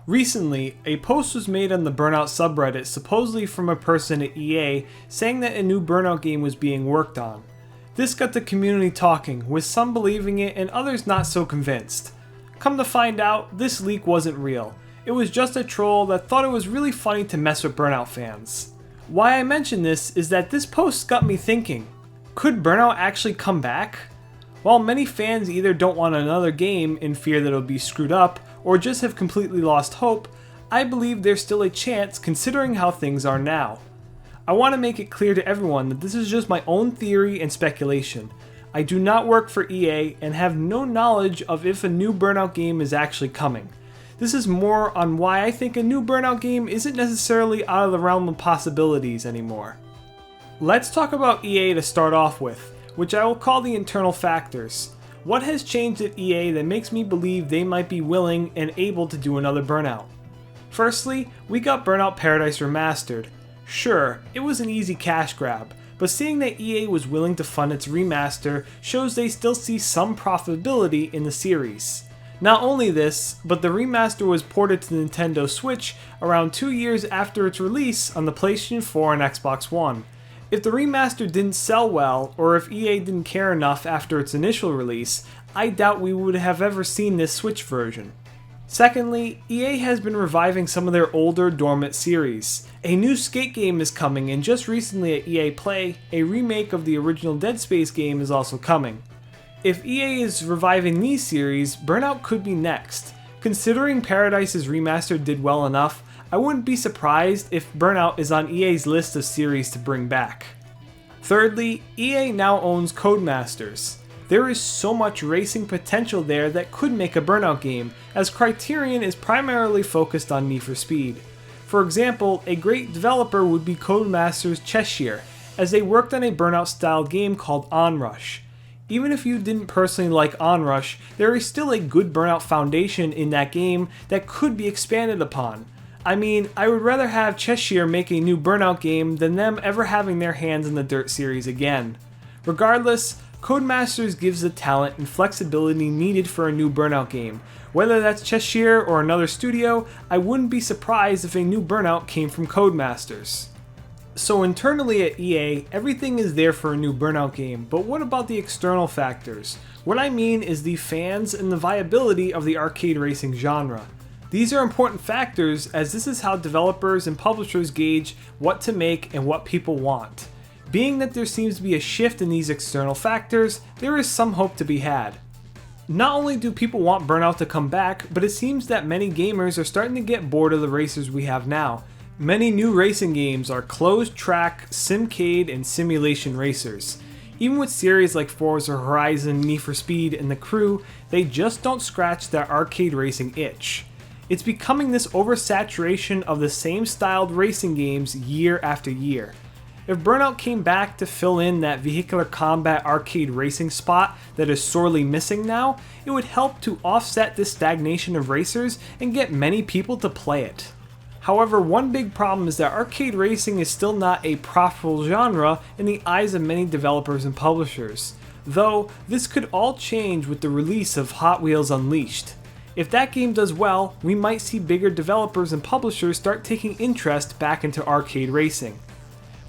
Recently, a post was made on the Burnout subreddit supposedly from a person at EA saying that a new Burnout game was being worked on. This got the community talking, with some believing it and others not so convinced. Come to find out, this leak wasn't real. It was just a troll that thought it was really funny to mess with Burnout fans. Why I mention this is that this post got me thinking, could Burnout actually come back? While many fans either don't want another game in fear that it'll be screwed up, or just have completely lost hope, I believe there's still a chance considering how things are now. I want to make it clear to everyone that this is just my own theory and speculation. I do not work for EA and have no knowledge of if a new Burnout game is actually coming. This is more on why I think a new Burnout game isn't necessarily out of the realm of possibilities anymore. Let's talk about EA to start off with, which I will call the internal factors. What has changed at EA that makes me believe they might be willing and able to do another Burnout? Firstly, we got Burnout Paradise Remastered. Sure, it was an easy cash grab, but seeing that EA was willing to fund its remaster shows they still see some profitability in the series. Not only this, but the remaster was ported to the Nintendo Switch around 2 years after its release on the PlayStation 4 and Xbox One. If the remaster didn't sell well, or if EA didn't care enough after its initial release, I doubt we would have ever seen this Switch version. Secondly, EA has been reviving some of their older dormant series. A new Skate game is coming, and just recently at EA Play, a remake of the original Dead Space game is also coming. If EA is reviving these series, Burnout could be next. Considering Paradise's remaster did well enough, I wouldn't be surprised if Burnout is on EA's list of series to bring back. Thirdly, EA now owns Codemasters. There is so much racing potential there that could make a Burnout game, as Criterion is primarily focused on Need for Speed. For example, a great developer would be Codemasters Cheshire, as they worked on a Burnout-style game called Onrush. Even if you didn't personally like Onrush, there is still a good Burnout foundation in that game that could be expanded upon. I mean, I would rather have Cheshire make a new Burnout game than them ever having their hands in the Dirt series again. Regardless, Codemasters gives the talent and flexibility needed for a new Burnout game. Whether that's Cheshire or another studio, I wouldn't be surprised if a new Burnout came from Codemasters. So internally at EA, everything is there for a new Burnout game, but what about the external factors? What I mean is the fans and the viability of the arcade racing genre. These are important factors as this is how developers and publishers gauge what to make and what people want. Being that there seems to be a shift in these external factors, there is some hope to be had. Not only do people want Burnout to come back, but it seems that many gamers are starting to get bored of the racers we have now. Many new racing games are closed track, simcade, and simulation racers. Even with series like Forza Horizon, Need for Speed, and The Crew, they just don't scratch that arcade racing itch. It's becoming this oversaturation of the same styled racing games year after year. If Burnout came back to fill in that vehicular combat arcade racing spot that is sorely missing now, it would help to offset this stagnation of racers and get many people to play it. However, one big problem is that arcade racing is still not a profitable genre in the eyes of many developers and publishers, though this could all change with the release of Hot Wheels Unleashed. If that game does well, we might see bigger developers and publishers start taking interest back into arcade racing.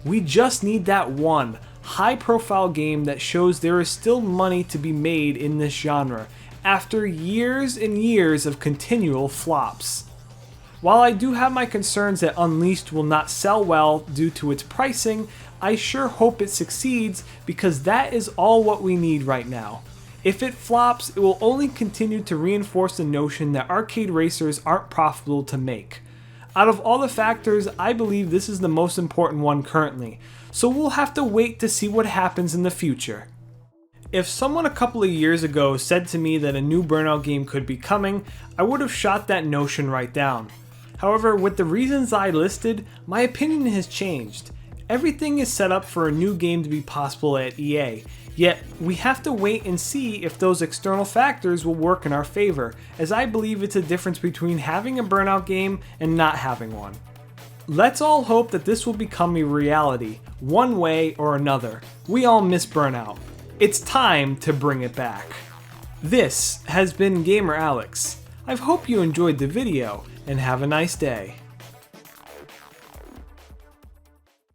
We just need that one high-profile game that shows there is still money to be made in this genre, after years and years of continual flops. While I do have my concerns that Unleashed will not sell well due to its pricing, I sure hope it succeeds because that is all what we need right now. If it flops, it will only continue to reinforce the notion that arcade racers aren't profitable to make. Out of all the factors, I believe this is the most important one currently, so we'll have to wait to see what happens in the future. If someone a couple of years ago said to me that a new Burnout game could be coming, I would have shot that notion right down. However, with the reasons I listed, my opinion has changed. Everything is set up for a new game to be possible at EA, yet we have to wait and see if those external factors will work in our favor, as I believe it's a difference between having a Burnout game and not having one. Let's all hope that this will become a reality, one way or another. We all miss Burnout. It's time to bring it back. This has been Gamer Alex. I hope you enjoyed the video, and have a nice day.